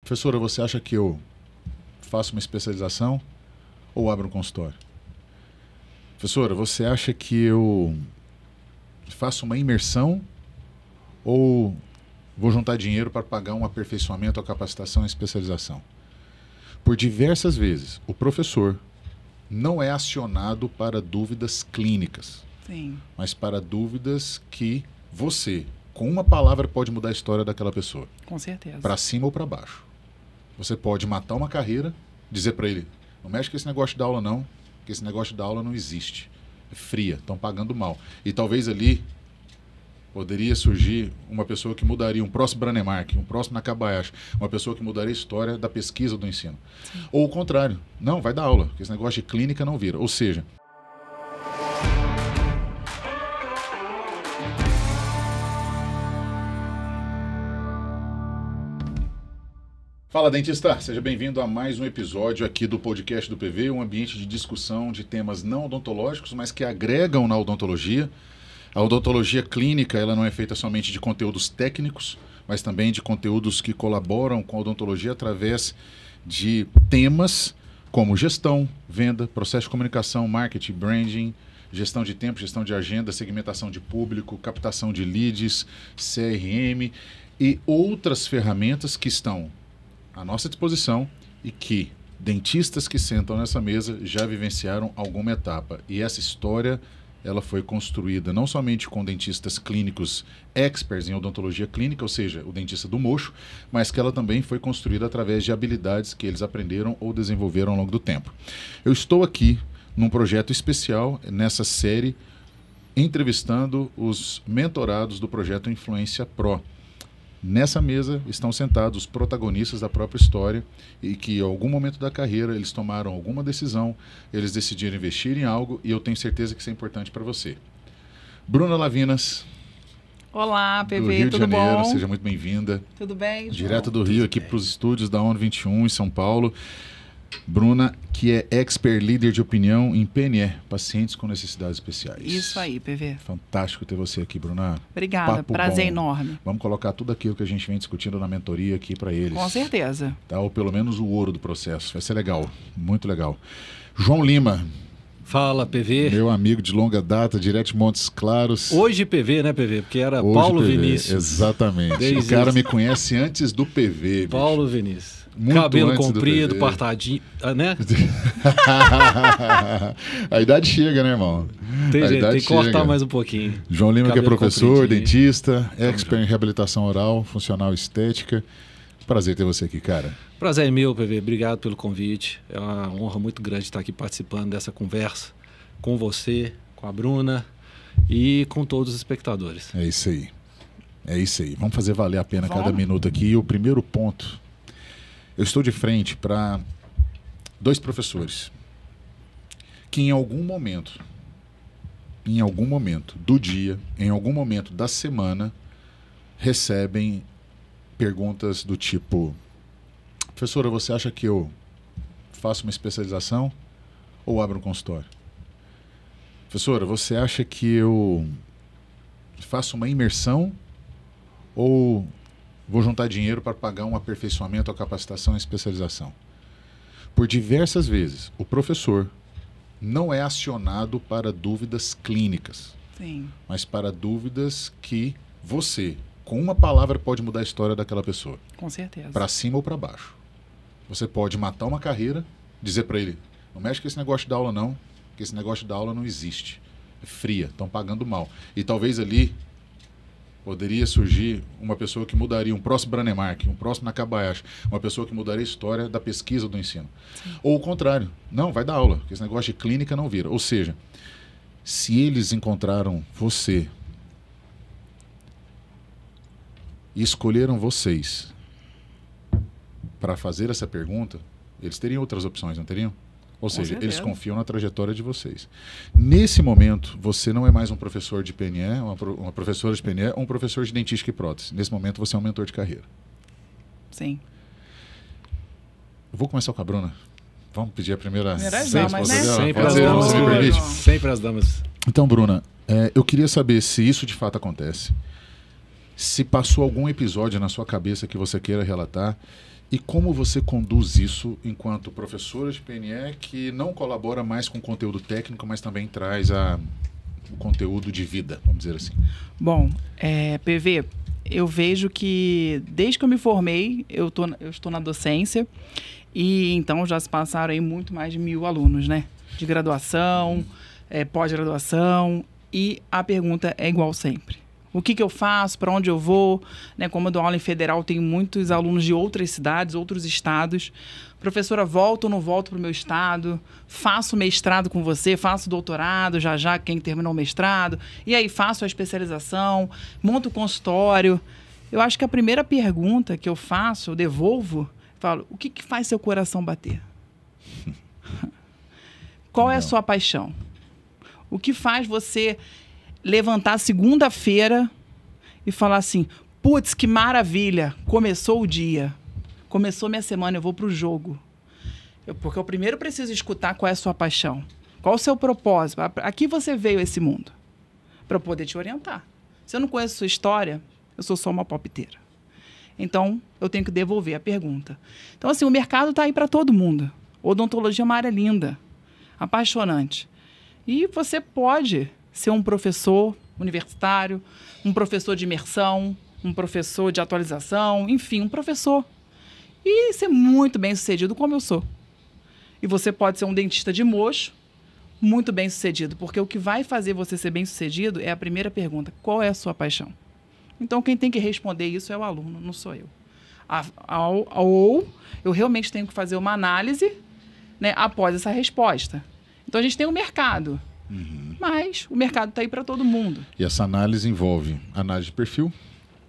Professora, você acha que eu faço uma especialização ou abro um consultório? Professora, você acha que eu faço uma imersão ou vou juntar dinheiro para pagar um aperfeiçoamento, a capacitação e especialização? Por diversas vezes, o professor não é acionado para dúvidas clínicas, Sim. mas para dúvidas que você, com uma palavra, pode mudar a história daquela pessoa. Com certeza. Para cima ou para baixo. Você pode matar uma carreira, dizer para ele, não mexe com esse negócio de dar aula não, porque esse negócio de dar aula não existe. É fria, estão pagando mal. E talvez ali poderia surgir uma pessoa que mudaria, um próximo Branemark, um próximo Nakabayashi, uma pessoa que mudaria a história da pesquisa do ensino. Sim. Ou o contrário, não, vai dar aula, porque esse negócio de clínica não vira. Ou seja, fala, dentista! Seja bem-vindo a mais um episódio aqui do podcast do PV, um ambiente de discussão de temas não odontológicos, mas que agregam na odontologia. A odontologia clínica ela não é feita somente de conteúdos técnicos, mas também de conteúdos que colaboram com a odontologia através de temas como gestão, venda, processo de comunicação, marketing, branding, gestão de tempo, gestão de agenda, segmentação de público, captação de leads, CRM e outras ferramentas que estão à nossa disposição e que dentistas que sentam nessa mesa já vivenciaram alguma etapa. E essa história ela foi construída não somente com dentistas clínicos experts em odontologia clínica, ou seja, o dentista do mocho, mas que ela também foi construída através de habilidades que eles aprenderam ou desenvolveram ao longo do tempo. Eu estou aqui num projeto especial nessa série, entrevistando os mentorados do projeto Influência Pro. Nessa mesa estão sentados os protagonistas da própria história e que em algum momento da carreira eles tomaram alguma decisão, eles decidiram investir em algo e eu tenho certeza que isso é importante para você. Bruna Lavinas. Olá, PV, do Rio tudo de Janeiro, bom? seja muito bem-vinda. Tudo bem, João? Direto do Rio, aqui para os estúdios da ONU 21 em São Paulo. Bruna, que é expert líder de opinião em PNE, pacientes com necessidades especiais. Isso aí, PV. Fantástico ter você aqui, Bruna. Obrigada, Papo prazer bom. enorme. Vamos colocar tudo aquilo que a gente vem discutindo na mentoria aqui para eles. Com certeza. Tá? Ou pelo menos o ouro do processo. Vai ser legal, muito legal. João Lima. Fala, PV. Meu amigo de longa data, direto de Montes Claros. Hoje PV, né, PV? Porque era Hoje Paulo PV, Vinícius. Exatamente. Desde o cara me conhece antes do PV. Bicho. Paulo Vinícius. Muito cabelo antes comprido, do partadinho, né? A idade chega, né, irmão? Tem jeito, tem que cortar chega. mais um pouquinho. João Lima, que é professor, dentista, Então, expert em reabilitação oral, funcional e estética. Prazer ter você aqui, cara. Prazer é meu, PV. Obrigado pelo convite. É uma honra muito grande estar aqui participando dessa conversa com você, com a Bruna e com todos os espectadores. É isso aí. É isso aí. Vamos fazer valer a pena cada minuto aqui. E o primeiro ponto, eu estou de frente para dois professores que em algum momento do dia, em algum momento da semana, recebem perguntas do tipo: professora, você acha que eu faço uma especialização ou abro um consultório? Professora, você acha que eu faço uma imersão ou vou juntar dinheiro para pagar um aperfeiçoamento, a capacitação e especialização? Por diversas vezes, o professor não é acionado para dúvidas clínicas, Sim. mas para dúvidas que você, com uma palavra, pode mudar a história daquela pessoa. Com certeza. Para cima ou para baixo. Você pode matar uma carreira, dizer para ele, não mexe com esse negócio de dar aula não, porque esse negócio de dar aula não existe. É fria, estão pagando mal. E talvez ali poderia surgir uma pessoa que mudaria, um próximo Branemark, um próximo Nakabayashi, uma pessoa que mudaria a história da pesquisa do ensino. Sim. Ou o contrário, não, vai dar aula, porque esse negócio de clínica não vira. Ou seja, se eles encontraram você e escolheram vocês para fazer essa pergunta, eles teriam outras opções, não teriam? Ou seja, eles confiam na trajetória de vocês. Nesse momento, você não é mais um professor de PNE, uma professora de PNE ou um professor de dentística e prótese. Nesse momento, você é um mentor de carreira. Sim. Eu vou começar com a Bruna. Vamos pedir a primeira damas, né? Sempre as damas. Então, Bruna, eu queria saber se isso de fato acontece. Se passou algum episódio na sua cabeça que você queira relatar E como você conduz isso enquanto professora de PNE que não colabora mais com o conteúdo técnico, mas também traz o conteúdo de vida, vamos dizer assim? Bom, PV, eu vejo que desde que eu me formei, eu estou na docência e então já se passaram aí muito mais de 1.000 alunos, né? De graduação, pós-graduação, e a pergunta é igual sempre. O que eu faço? Para onde eu vou? Né, como eu dou aula em federal, tenho muitos alunos de outras cidades, outros estados. Professora, volto ou não volto para o meu estado? Faço mestrado com você? Faço doutorado já quem terminou o mestrado? E aí, faço a especialização? Monto o consultório? Eu acho que a primeira pergunta que eu faço, eu devolvo, falo, o que faz seu coração bater? Qual é a sua paixão? O que faz você levantar segunda-feira e falar assim, putz, que maravilha, começou o dia, começou minha semana, eu vou pro jogo. Porque eu primeiro preciso escutar qual é a sua paixão, qual o seu propósito, aqui você veio a esse mundo, para eu poder te orientar. Se eu não conheço sua história, eu sou só uma palpiteira. Então, eu tenho que devolver a pergunta. Então, assim, o mercado está aí para todo mundo. Odontologia é uma área linda, apaixonante. E você pode ser um professor universitário, um professor de imersão, um professor de atualização, enfim, um professor. E ser muito bem sucedido como eu sou. E você pode ser um dentista de mocho, muito bem sucedido, porque o que vai fazer você ser bem sucedido é a primeira pergunta, qual é a sua paixão? Então quem tem que responder isso é o aluno, não sou eu. Ou eu realmente tenho que fazer uma análise, né, após essa resposta. Então a gente tem um mercado. Mas o mercado está aí para todo mundo. E essa análise envolve análise de perfil,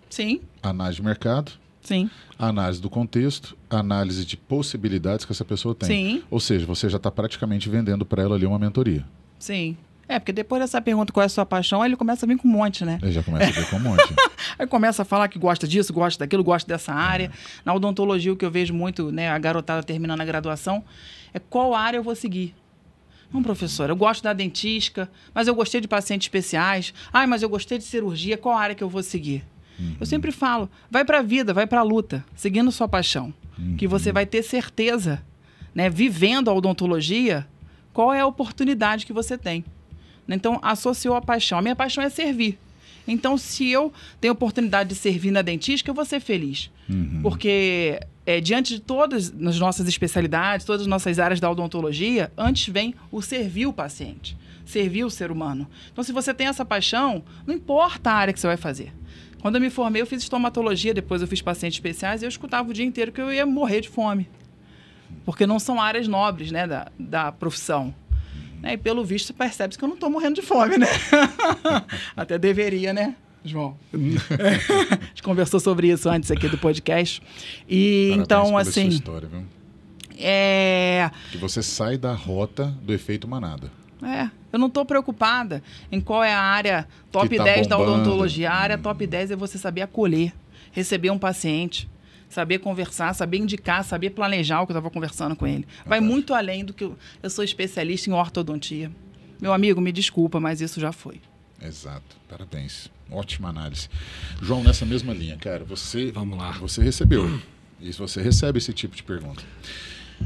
sim, análise de mercado, sim, análise do contexto, análise de possibilidades que essa pessoa tem. Sim. Ou seja, você já está praticamente vendendo para ela ali uma mentoria. Sim. Porque depois dessa pergunta qual é a sua paixão, aí ele começa a vir com um monte, né? Ele já começa a vir com um monte. Aí começa a falar que gosta disso, gosta daquilo, gosta dessa área. Na odontologia, o que eu vejo muito, né, a garotada terminando a graduação, é qual área eu vou seguir. Não, professora, eu gosto da dentística, mas eu gostei de pacientes especiais. Mas eu gostei de cirurgia, qual área que eu vou seguir? Eu sempre falo, vai para a vida, vai para a luta, seguindo sua paixão. Que você vai ter certeza, né, vivendo a odontologia, qual é a oportunidade que você tem. Então, associou a paixão. A minha paixão é servir. Então, se eu tenho a oportunidade de servir na dentística, eu vou ser feliz. Porque, diante de todas as nossas especialidades, todas as nossas áreas da odontologia, antes vem o servir o paciente, servir o ser humano. Então, se você tem essa paixão, não importa a área que você vai fazer. Quando eu me formei, eu fiz estomatologia, depois eu fiz pacientes especiais, e eu escutava o dia inteiro que eu ia morrer de fome. Porque não são áreas nobres, né, da profissão. E pelo visto, percebe-se que eu não estou morrendo de fome, né? Até deveria, né, João? A gente conversou sobre isso antes aqui do podcast. E parabéns então, pela assim... sua história, viu? Que você sai da rota do efeito manada. Eu não estou preocupada em qual é a área top tá 10 da bombando. odontologia. A área top 10 é você saber acolher, receber um paciente, saber conversar, saber indicar, saber planejar o que eu estava conversando com ele. Vai muito além do que eu sou especialista em ortodontia. Meu amigo, me desculpa, mas isso já foi. Exato. Parabéns. Ótima análise. João, nessa mesma linha, cara, Vamos lá. Você recebeu. E você recebe esse tipo de pergunta.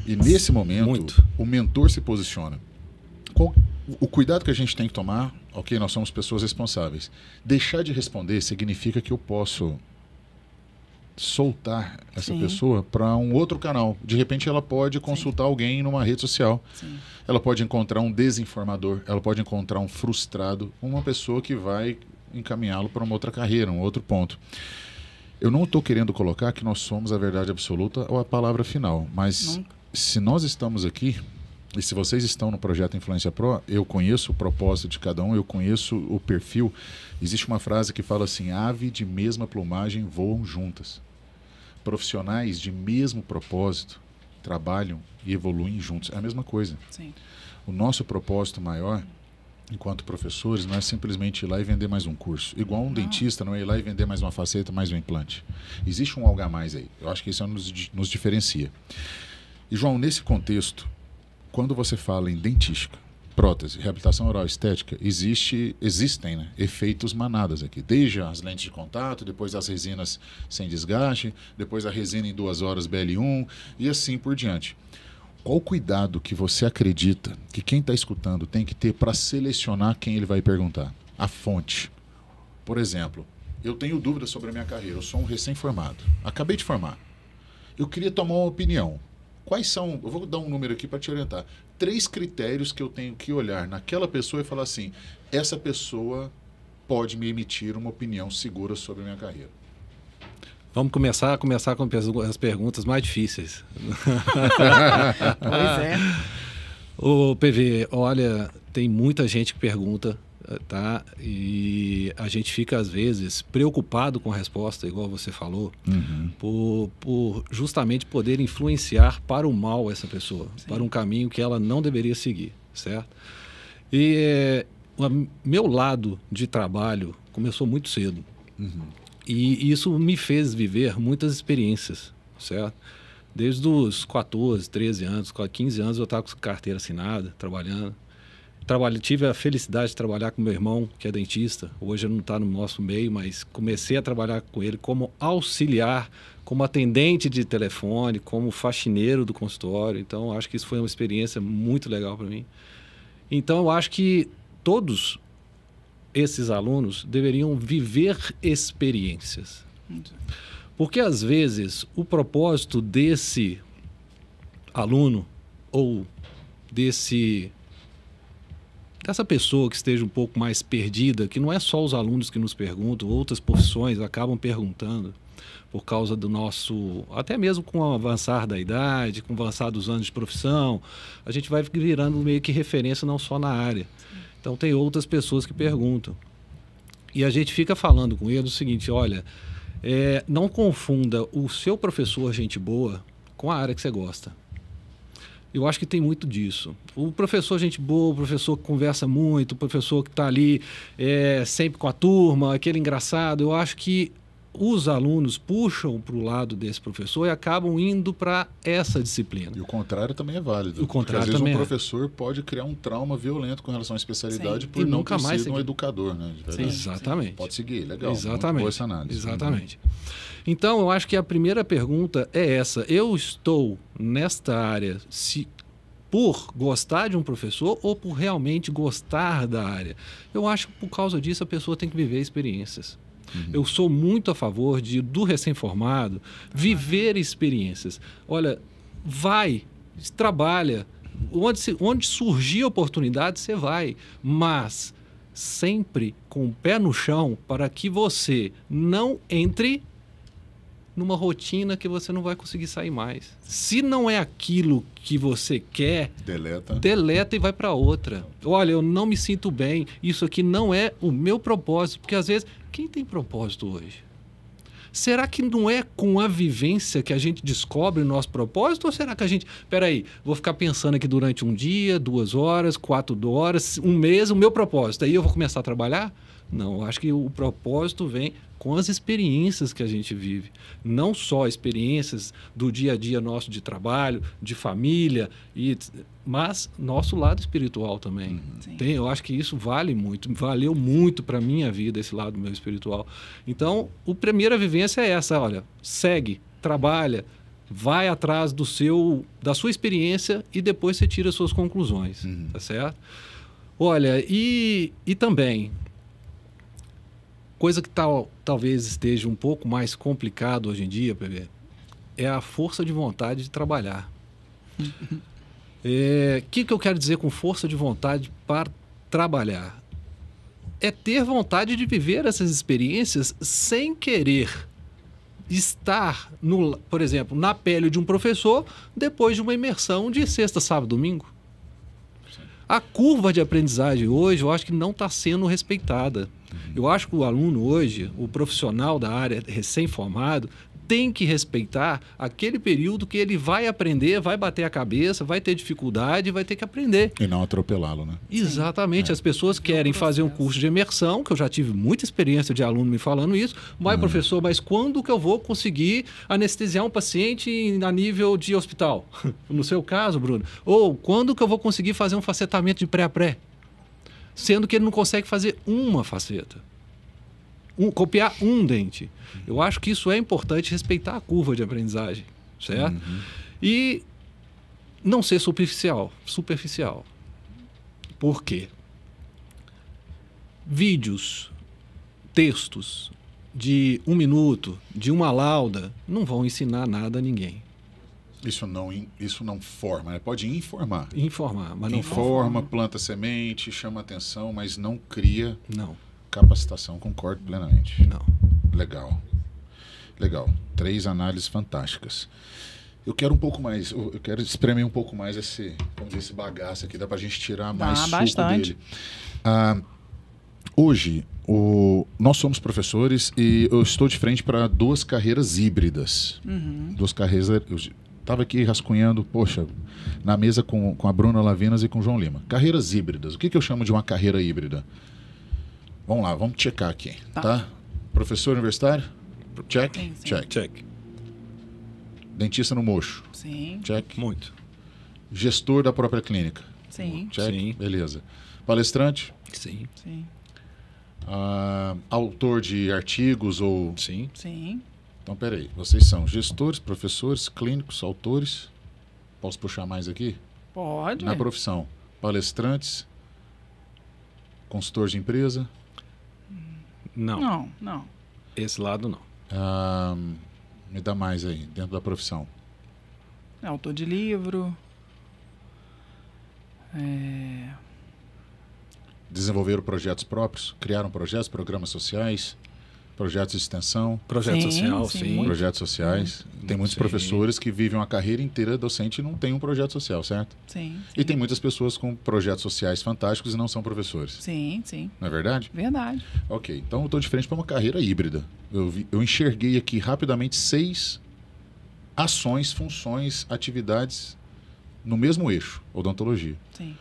E nesse momento, o mentor se posiciona. O cuidado que a gente tem que tomar, ok, nós somos pessoas responsáveis. Deixar de responder significa que eu posso soltar essa pessoa para um outro canal. De repente ela pode consultar alguém numa rede social. Sim. Ela pode encontrar um desinformador, ela pode encontrar um frustrado, uma pessoa que vai encaminhá-lo para uma outra carreira, um outro ponto. Eu não estou querendo colocar que nós somos a verdade absoluta ou a palavra final, mas se nós estamos aqui, e se vocês estão no projeto Influência Pro, eu conheço o propósito de cada um, eu conheço o perfil. Existe uma frase que fala assim, ave de mesma plumagem voam juntas. Profissionais de mesmo propósito trabalham e evoluem juntos. É a mesma coisa. Sim. O nosso propósito maior, enquanto professores, não é simplesmente ir lá e vender mais um curso. Igual um dentista, não é ir lá e vender mais uma faceta, mais um implante. Existe um algo a mais aí. Eu acho que isso nos diferencia. E, João, nesse contexto, quando você fala em dentística, prótese, reabilitação oral estética, existem, né, efeitos manadas aqui. Desde as lentes de contato, depois as resinas sem desgaste, depois a resina em 2 horas BL1 e assim por diante. Qual o cuidado que você acredita que quem está escutando tem que ter para selecionar quem ele vai perguntar? A fonte. Por exemplo, eu tenho dúvidas sobre a minha carreira, eu sou um recém-formado, acabei de formar. Eu queria tomar uma opinião. Quais são, eu vou dar um número aqui para te orientar, 3 critérios que eu tenho que olhar naquela pessoa e falar assim, essa pessoa pode me emitir uma opinião segura sobre a minha carreira. Vamos começar com as perguntas mais difíceis. Pois é. Ô, PV, olha, tem muita gente que pergunta, tá? E a gente fica, às vezes, preocupado com a resposta, igual você falou, por justamente poder influenciar para o mal essa pessoa, para um caminho que ela não deveria seguir, certo? E o meu lado de trabalho começou muito cedo. E isso me fez viver muitas experiências, certo? Desde os 14, 13 anos, 15 anos eu estava com carteira assinada, trabalhando. Tive a felicidade de trabalhar com meu irmão, que é dentista. Hoje ele não está no nosso meio, mas comecei a trabalhar com ele como auxiliar, como atendente de telefone, como faxineiro do consultório. Então, acho que isso foi uma experiência muito legal para mim. Então, eu acho que todos esses alunos deveriam viver experiências. Porque, às vezes, o propósito desse aluno ou dessa pessoa que esteja um pouco mais perdida, que não é só os alunos que nos perguntam, outras profissões acabam perguntando por causa do nosso, até mesmo com o avançar da idade, com o avançar dos anos de profissão, a gente vai virando meio que referência não só na área. Então tem outras pessoas que perguntam. E a gente fica falando com ele o seguinte, olha, não confunda o seu professor gente boa com a área que você gosta. Eu acho que tem muito disso. O professor gente boa, o professor que conversa muito, o professor que está ali sempre com a turma, aquele engraçado, eu acho que os alunos puxam para o lado desse professor e acabam indo para essa disciplina. E o contrário também é válido. O contrário porque às vezes também um professor pode criar um trauma violento com relação à especialidade por e não nunca ter mais sido um educador, né? De verdade. Exatamente. Pode seguir, legal. Exatamente. Boa essa análise. Exatamente. Então, eu acho que a primeira pergunta é essa. Eu estou nesta área por gostar de um professor ou por realmente gostar da área? Eu acho que por causa disso a pessoa tem que viver experiências. Eu sou muito a favor do recém-formado viver experiências. Olha, trabalha. Onde surgir a oportunidade, você vai. Mas sempre com o pé no chão para que você não entre numa rotina que você não vai conseguir sair mais. Se não é aquilo que você quer, deleta e vai para outra. Olha, eu não me sinto bem, isso aqui não é o meu propósito, porque às vezes, quem tem propósito hoje? Será que não é com a vivência que a gente descobre o nosso propósito? Ou será que a gente... Peraí, vou ficar pensando aqui durante um dia, 2 horas, 4 horas, um mês, o meu propósito. Aí eu vou começar a trabalhar? Não, eu acho que o propósito vem com as experiências que a gente vive. Não só experiências do dia a dia nosso de trabalho, de família, mas nosso lado espiritual também. Eu acho que isso valeu muito para a minha vida, esse lado meu espiritual. Então, a primeira vivência é essa, olha, segue, trabalha, vai atrás da sua experiência e depois você tira as suas conclusões, tá certo? Olha, e também... Coisa que talvez esteja um pouco mais complicado hoje em dia, PV, é a força de vontade de trabalhar. Que eu quero dizer com força de vontade para trabalhar? É ter vontade de viver essas experiências sem querer estar, por exemplo, na pele de um professor depois de uma imersão de sexta, sábado, domingo. A curva de aprendizagem hoje, eu acho que não está sendo respeitada. Eu acho que o aluno hoje, o profissional da área recém-formado, tem que respeitar aquele período que ele vai aprender, vai bater a cabeça, vai ter dificuldade, vai ter que aprender. E não atropelá-lo, né? Exatamente. As pessoas querem fazer um curso de imersão, que eu já tive muita experiência de aluno me falando isso. Mas, professor, mas quando que eu vou conseguir anestesiar um paciente a nível de hospital? No seu caso, Bruno. Ou quando que eu vou conseguir fazer um facetamento de pré-pré? Sendo que ele não consegue fazer uma faceta. Copiar um dente. Eu acho que isso é importante, respeitar a curva de aprendizagem, certo? E não ser superficial. Por quê? Vídeos, textos de 1 minuto, de uma lauda, não vão ensinar nada a ninguém. Isso não forma, né? Pode informar. Informar, mas não informa, planta semente, chama atenção, mas não cria Não. capacitação. Concordo plenamente. Não. Legal. 3 análises fantásticas. Eu quero um pouco mais, eu quero espremer um pouco mais esse bagaço aqui, dá pra gente tirar mais suco bastante. dele. Hoje, nós somos professores e eu estou de frente para 2 carreiras híbridas. 2 carreiras. Eu estava aqui rascunhando, poxa, na mesa com a Bruna Lavinas e com o João Lima. Carreiras híbridas. O que eu chamo de uma carreira híbrida? Vamos lá, vamos checar aqui, tá? Professor universitário? Check? Sim. Check. Dentista no mocho? Sim. Check. Muito. Gestor da própria clínica? Sim. Check. Sim. Beleza. Palestrante? Sim. Sim. Autor de artigos ou... Sim. Sim. Então, peraí. Vocês são gestores, professores, clínicos, autores? Posso puxar mais aqui? Pode. Na profissão. Palestrantes? Consultor de empresa? Não. Não. Esse lado não. Me dá mais aí, dentro da profissão. É autor de livro. Desenvolveram projetos próprios? Criaram projetos, programas sociais? Projetos de extensão? Projeto Sim, social, sim. sim. Projetos sociais. Tem muitos Sim. professores que vivem uma carreira inteira docente e não tem um projeto social, certo? Sim. E tem muitas pessoas com projetos sociais fantásticos e não são professores. Sim. Não é verdade? Verdade. Ok, então eu estou de frente para uma carreira híbrida. Eu enxerguei aqui rapidamente 6 ações, funções, atividades no mesmo eixo, odontologia. Sim.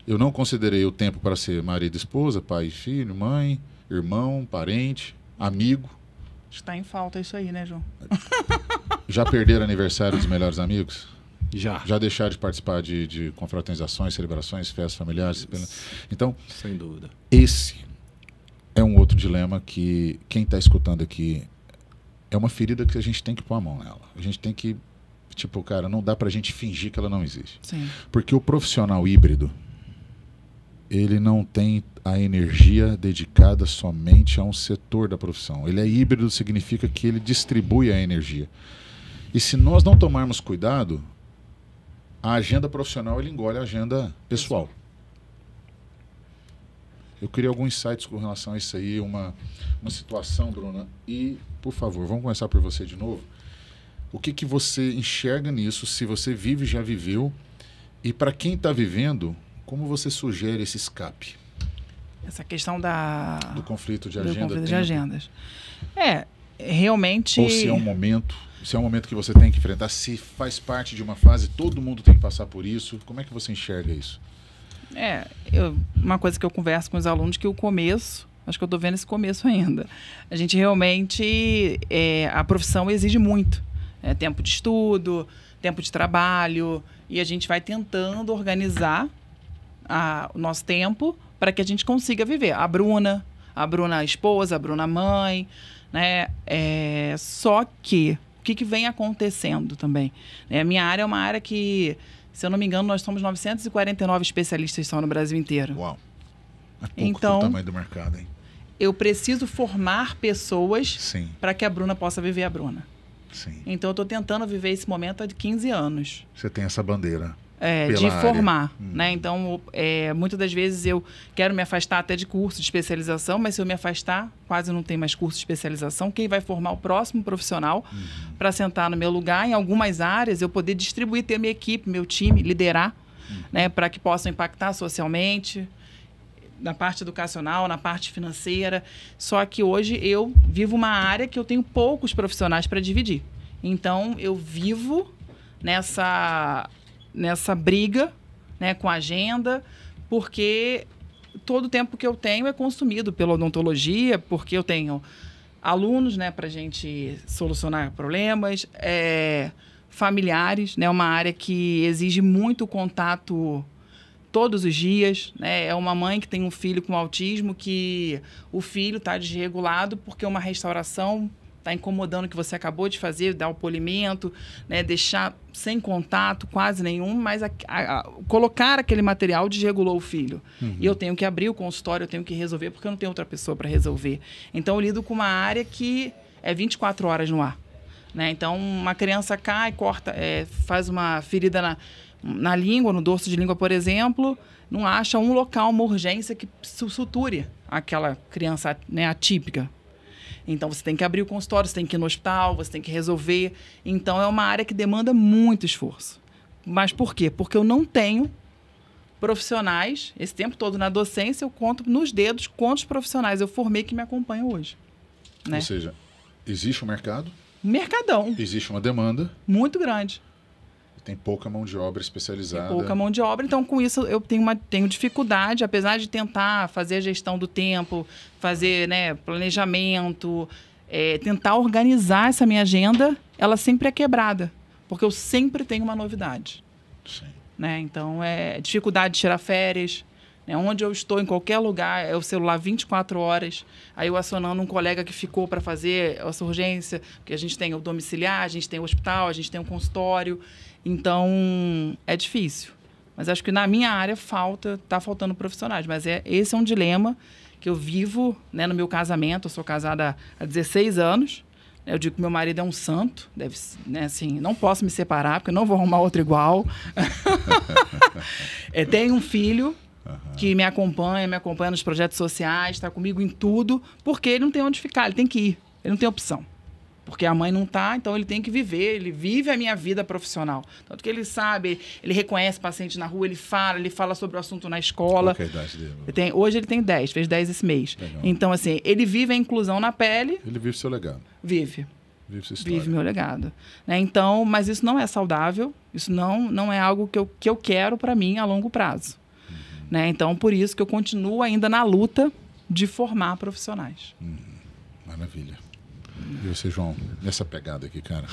Eu não considerei o tempo para ser marido, esposa, pai e filho, mãe, irmão, parente, amigo. Está em falta isso aí, né, João? Já perderam aniversário dos melhores amigos? Já. Já deixaram de participar de confraternizações, celebrações, festas familiares? Então, Sem dúvida. esse é um outro dilema que quem está escutando aqui é uma ferida que a gente tem que pôr a mão nela. A gente tem que, tipo, cara, não dá pra gente fingir que ela não existe. Sim. Porque o profissional híbrido, ele não tem a energia dedicada somente a um setor da profissão. Ele é híbrido, significa que ele distribui a energia. E se nós não tomarmos cuidado, a agenda profissional ele engole a agenda pessoal. Eu queria alguns insights com relação a isso aí, uma situação, Bruna. E, por favor, vamos começar por você de novo. O que você enxerga nisso, se você vive, já viveu, e para quem está vivendo, como você sugere esse escape? Essa questão Do conflito de do agenda. conflito de agendas. Realmente... Ou se é um momento que você tem que enfrentar, se faz parte de uma fase, todo mundo tem que passar por isso. Como é que você enxerga isso? Uma coisa que eu converso com os alunos, que o começo, acho que eu estou vendo esse começo ainda, a gente realmente, a profissão exige muito. Tempo de estudo, tempo de trabalho, e a gente vai tentando organizar o nosso tempo para que a gente consiga viver. A Bruna esposa, a Bruna mãe, né? Só que, o que vem acontecendo também? A minha área é uma área que, se eu não me engano, nós somos 949 especialistas só no Brasil inteiro. Uau! É pouco Então, pro tamanho do mercado, hein? Eu preciso formar pessoas para que a Bruna possa viver a Bruna. Sim. Então, eu estou tentando viver esse momento há de 15 anos. Você tem essa bandeira. De formar. Né? Então, muitas das vezes eu quero me afastar até de curso de especialização, mas se eu me afastar, quase não tem mais curso de especialização. Quem vai formar o próximo profissional para sentar no meu lugar, em algumas áreas, eu poder distribuir, ter minha equipe, meu time, liderar, né? Para que possam impactar socialmente. na parte educacional, na parte financeira. Só que hoje eu vivo uma área que eu tenho poucos profissionais para dividir. Então, eu vivo nessa briga, né, com a agenda, porque todo o tempo que eu tenho é consumido pela odontologia, porque eu tenho alunos, né, para a gente solucionar problemas, familiares, né, uma área que exige muito contato todos os dias, né? É uma mãe que tem um filho com autismo, que o filho está desregulado porque uma restauração está incomodando o que você acabou de fazer, dar o polimento, né? Deixar sem contato quase nenhum, mas colocar aquele material desregulou o filho. E eu tenho que abrir o consultório, eu tenho que resolver, porque eu não tenho outra pessoa para resolver. Então, eu lido com uma área que é 24 horas no ar, né? Então, uma criança cai, corta, faz uma ferida na língua, no dorso de língua, por exemplo, não acha um local, uma urgência que suture aquela criança, né, atípica. Então, você tem que abrir o consultório, você tem que ir no hospital, você tem que resolver. Então, é uma área que demanda muito esforço. Mas por quê? Porque eu não tenho profissionais, esse tempo todo na docência, eu conto nos dedos quantos profissionais eu formei que me acompanham hoje. Né? Ou seja, existe um mercado? Mercadão. Existe uma demanda. Muito grande. Tem pouca mão de obra especializada. Tem pouca mão de obra, então com isso eu tenho dificuldade, apesar de tentar fazer a gestão do tempo, fazer, né, planejamento, tentar organizar essa minha agenda, ela sempre é quebrada, porque eu sempre tenho uma novidade. Sim. Né? Então, dificuldade de tirar férias, né? Onde eu estou, em qualquer lugar, é o celular 24 horas, aí eu acionando um colega que ficou para fazer essa urgência, porque a gente tem o domiciliar, a gente tem o hospital, a gente tem o consultório. Então, é difícil. Mas acho que na minha área está faltando profissionais. Mas esse é um dilema que eu vivo, né, no meu casamento. Eu sou casada há 16 anos. Eu digo que meu marido é um santo. Né, assim, não posso me separar, porque eu não vou arrumar outro igual. Tenho um filho que me acompanha nos projetos sociais, está comigo em tudo, porque ele não tem onde ficar, ele tem que ir. Ele não tem opção. Porque a mãe não está, então ele tem que viver, ele vive a minha vida profissional. Tanto que ele sabe, ele reconhece paciente na rua, ele fala sobre o assunto na escola. Qual que é a idade dele? Hoje ele tem 10, fez 10 esse mês. Legal. Então, assim, ele vive a inclusão na pele. Ele vive seu legado. Vive. Vive sua história. Vive meu legado. Né? Então, mas isso não é saudável, isso não é algo que eu quero para mim a longo prazo. Né? Então, por isso que eu continuo ainda na luta de formar profissionais. Maravilha. E você, João, nessa pegada aqui, cara,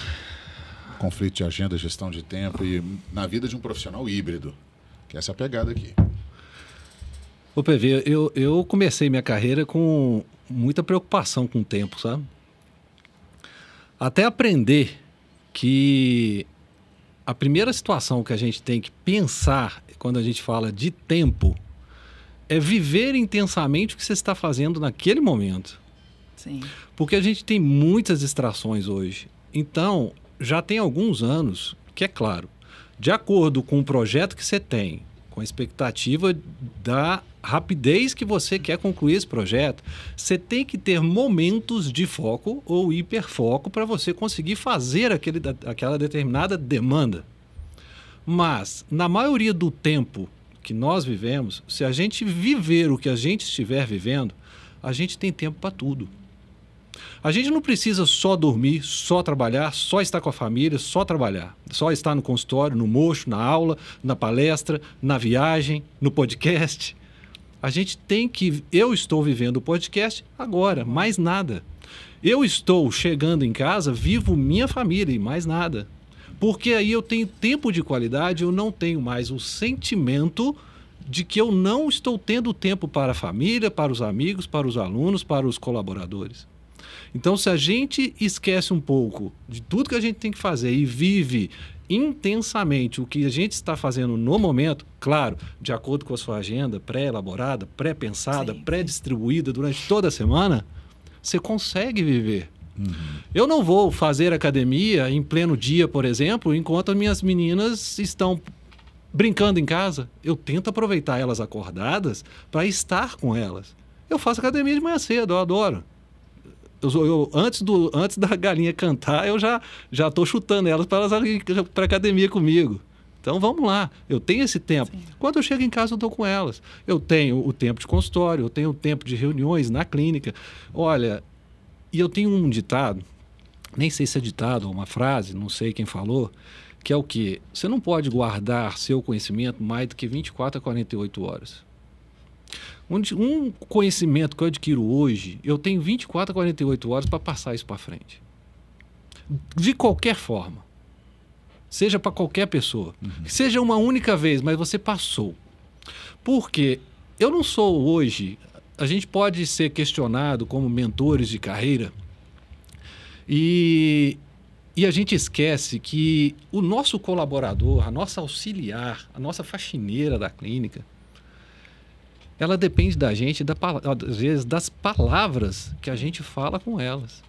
conflito de agenda, gestão de tempo e na vida de um profissional híbrido, que é essa pegada aqui. Ô PV, eu comecei minha carreira com muita preocupação com o tempo, sabe? Até aprender que a primeira situação que a gente tem que pensar quando a gente fala de tempo é viver intensamente o que você está fazendo naquele momento. Sim. Porque a gente tem muitas distrações hoje. Então, já tem alguns anos que, é claro, de acordo com o projeto que você tem, com a expectativa da rapidez que você quer concluir esse projeto, você tem que ter momentos de foco ou hiperfoco para você conseguir fazer aquela determinada demanda. Mas, na maioria do tempo que nós vivemos, se a gente viver o que a gente estiver vivendo, a gente tem tempo para tudo. A gente não precisa só dormir, só trabalhar, só estar com a família, só trabalhar. Só estar no consultório, no mocho, na aula, na palestra, na viagem, no podcast. A gente tem que... Eu estou vivendo o podcast agora, mais nada. Eu estou chegando em casa, vivo minha família e mais nada. Porque aí eu tenho tempo de qualidade, eu não tenho mais o sentimento de que eu não estou tendo tempo para a família, para os amigos, para os alunos, para os colaboradores. Então, se a gente esquece um pouco de tudo que a gente tem que fazer e vive intensamente o que a gente está fazendo no momento, claro, de acordo com a sua agenda pré-elaborada, pré-pensada, pré-distribuída durante toda a semana, você consegue viver. Eu não vou fazer academia em pleno dia, por exemplo, enquanto as minhas meninas estão brincando em casa. Eu tento aproveitar elas acordadas para estar com elas. Eu faço academia de manhã cedo, eu adoro. Antes da galinha cantar, eu já estou chutando elas para elas irem para a academia comigo. Então vamos lá, eu tenho esse tempo. Sim. Quando eu chego em casa eu estou com elas. Eu tenho o tempo de consultório, eu tenho o tempo de reuniões na clínica. Olha, e eu tenho um ditado, nem sei se é ditado ou uma frase, não sei quem falou, que é o quê? Você não pode guardar seu conhecimento mais do que 24 a 48 horas. Um conhecimento que eu adquiro hoje, eu tenho 24 a 48 horas para passar isso para frente. De qualquer forma. Seja para qualquer pessoa. Que seja uma única vez, mas você passou. Porque eu não sou hoje... A gente pode ser questionado como mentores de carreira e a gente esquece que o nosso colaborador, a nossa auxiliar, a nossa faxineira da clínica, ela depende da gente, às vezes, das palavras que a gente fala com elas.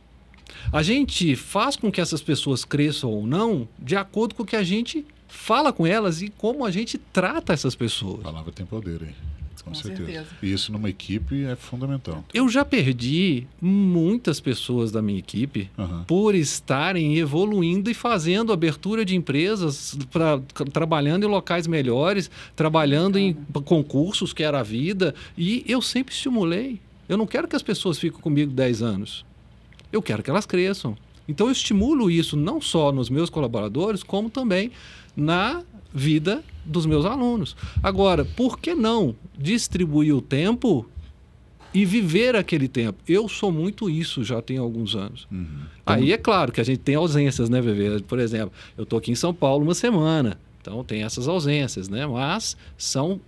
A gente faz com que essas pessoas cresçam ou não de acordo com o que a gente fala com elas e como a gente trata essas pessoas. A palavra tem poder, hein? Com certeza. certeza. E isso numa equipe é fundamental. Eu já perdi muitas pessoas da minha equipe por estarem evoluindo e fazendo abertura de empresas, trabalhando em locais melhores, trabalhando em concursos, que era a vida. E eu sempre estimulei. Eu não quero que as pessoas fiquem comigo 10 anos. Eu quero que elas cresçam. Então eu estimulo isso não só nos meus colaboradores, como também na vida dos meus alunos. Agora, por que não distribuir o tempo e viver aquele tempo? Eu sou muito isso já tem alguns anos. Aí é claro que a gente tem ausências, né, Bebê? Por exemplo, eu estou aqui em São Paulo uma semana, então tem essas ausências, né? Mas são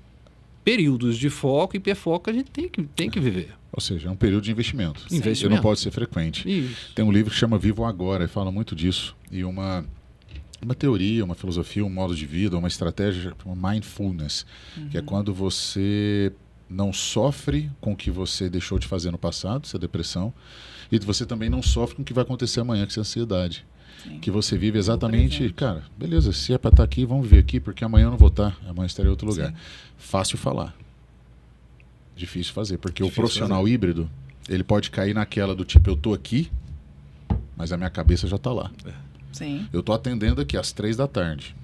períodos de foco e hiperfoco que a gente tem que viver. Ou seja, é um período de investimento. Investimento. E não pode ser frequente. Isso. Tem um livro que chama Vivo Agora, e fala muito disso. E uma teoria, uma filosofia, um modo de vida, uma estratégia, uma mindfulness, que é quando você não sofre com o que você deixou de fazer no passado, essa depressão, e você também não sofre com o que vai acontecer amanhã, que é a ansiedade. Sim. Que você vive exatamente, cara, beleza, se é para estar aqui, vamos viver aqui, porque amanhã eu não vou estar, amanhã estarei em outro lugar. Sim. Fácil falar. Difícil fazer, porque Difícil o profissional fazer. híbrido, ele pode cair naquela do tipo, eu tô aqui, mas a minha cabeça já tá lá. Sim. Eu tô atendendo aqui às 3 da tarde,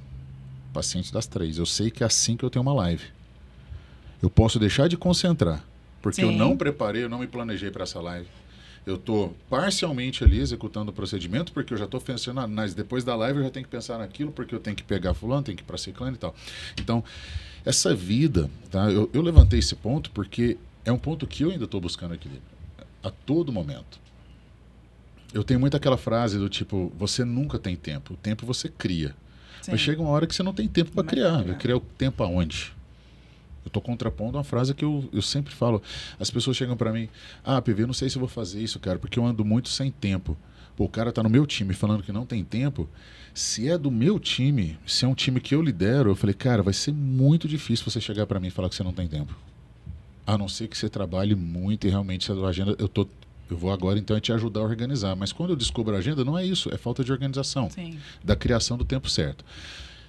paciente das 3. Eu sei que é assim que eu tenho uma live. Eu posso deixar de concentrar, porque eu Sim. não preparei, eu não me planejei para essa live. Eu estou parcialmente ali executando o procedimento, porque eu já estou pensando, mas depois da live eu já tenho que pensar naquilo, porque eu tenho que pegar fulano, tenho que ir para ciclano e tal. Então, essa vida, tá? Eu levantei esse ponto porque é um ponto que eu ainda estou buscando equilíbrio, a todo momento. Eu tenho muito aquela frase do tipo, você nunca tem tempo, o tempo você cria. Sim. Mas chega uma hora que você não tem tempo para Não criar. vai Vai criar. criar o tempo aonde? Eu estou contrapondo uma frase que eu sempre falo. As pessoas chegam para mim, PV, eu não sei se eu vou fazer isso, cara, porque eu ando muito sem tempo. Pô, o cara tá no meu time falando que não tem tempo. Se é do meu time, se é um time que eu lidero, eu falei, cara, vai ser muito difícil você chegar para mim e falar que você não tem tempo. A não ser que você trabalhe muito e realmente a agenda... Eu vou agora, então, te ajudar a organizar. Mas quando eu descubro a agenda, não é isso. É falta de organização. Sim. Da criação do tempo certo.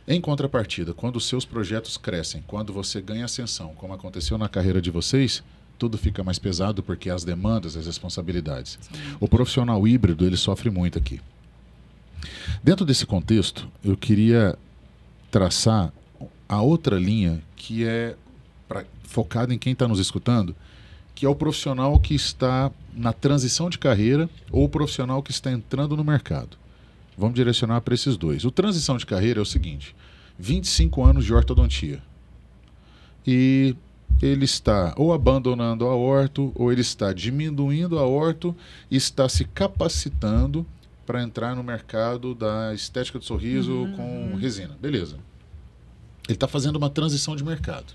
Em contrapartida, quando os seus projetos crescem, quando você ganha ascensão, como aconteceu na carreira de vocês, tudo fica mais pesado porque as demandas, as responsabilidades. Sim. O profissional híbrido, ele sofre muito aqui. Dentro desse contexto, eu queria traçar a outra linha que é focada em quem está nos escutando, que é o profissional que está na transição de carreira ou o profissional que está entrando no mercado. Vamos direcionar para esses dois. O transição de carreira é o seguinte, 25 anos de ortodontia. E ele está ou abandonando a orto, ou ele está diminuindo a orto e está se capacitando para entrar no mercado da estética do sorriso com resina. Beleza. Ele está fazendo uma transição de mercado.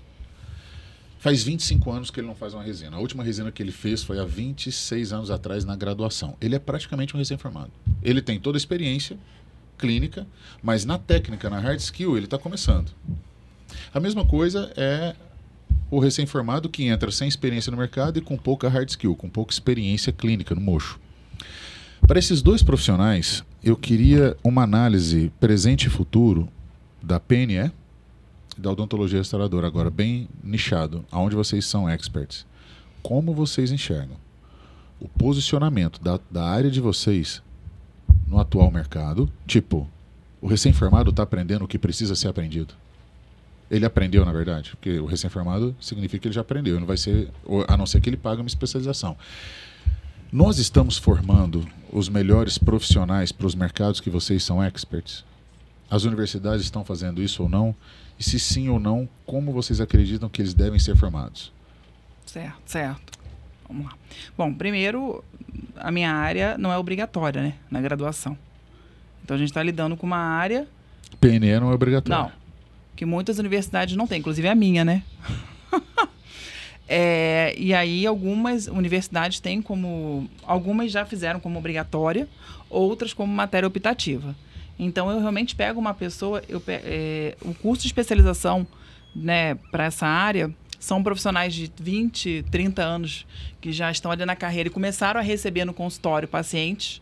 Faz 25 anos que ele não faz uma resina. A última resina que ele fez foi há 26 anos atrás na graduação. Ele é praticamente um recém-formado. Ele tem toda a experiência clínica, mas na técnica, na hard skill, ele está começando. A mesma coisa é o recém-formado que entra sem experiência no mercado e com pouca hard skill, com pouca experiência clínica no mocho. Para esses dois profissionais, eu queria uma análise presente e futuro da PNE, da odontologia restauradora, agora bem nichado, aonde vocês são experts. Como vocês enxergam o posicionamento da área de vocês no atual mercado? Tipo, O recém-formado está aprendendo o que precisa ser aprendido. Ele aprendeu, na verdade, porque o recém-formado significa que ele já aprendeu, não vai ser, a não ser que ele pague uma especialização. Nós estamos formando os melhores profissionais para os mercados que vocês são experts? As universidades estão fazendo isso ou não? E se sim ou não, como vocês acreditam que eles devem ser formados? Certo. Vamos lá. Bom, primeiro, a minha área não é obrigatória, né, na graduação. Então, a gente está lidando com uma área... PNE não é obrigatório. Não, que muitas universidades não têm, inclusive a minha, né? E aí, algumas universidades têm como... Algumas já fizeram como obrigatória, outras como matéria optativa. Então, eu realmente pego uma pessoa... o curso de especialização, né, para essa área... São profissionais de 20, 30 anos que já estão ali na carreira e começaram a receber no consultório pacientes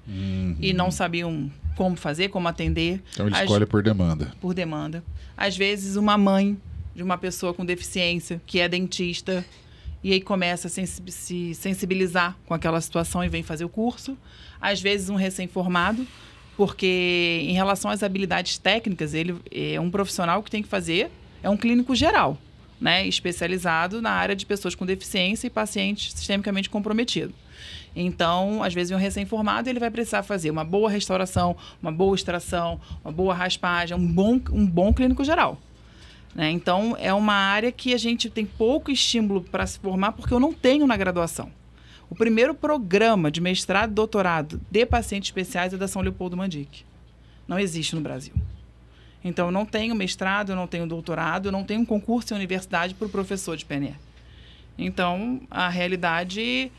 e não sabiam como fazer, como atender. Então, ele escolhe por demanda. Por demanda. Às vezes, uma mãe de uma pessoa com deficiência, que é dentista, e aí começa a se sensibilizar com aquela situação e vem fazer o curso. Às vezes, um recém-formado, porque em relação às habilidades técnicas, ele é um profissional que tem que fazer, é um clínico geral. Né, especializado na área de pessoas com deficiência e pacientes sistemicamente comprometidos. Então, às vezes, um recém-formado ele vai precisar fazer uma boa restauração, uma boa extração, uma boa raspagem, um bom clínico geral. Né? Então, é uma área que a gente tem pouco estímulo para se formar porque eu não tenho na graduação. O primeiro programa de mestrado e doutorado de pacientes especiais é da São Leopoldo Mandic. Não existe no Brasil. Então, eu não tenho mestrado, eu não tenho doutorado, eu não tenho um concurso em universidade para o professor de PNE. Então, a realidade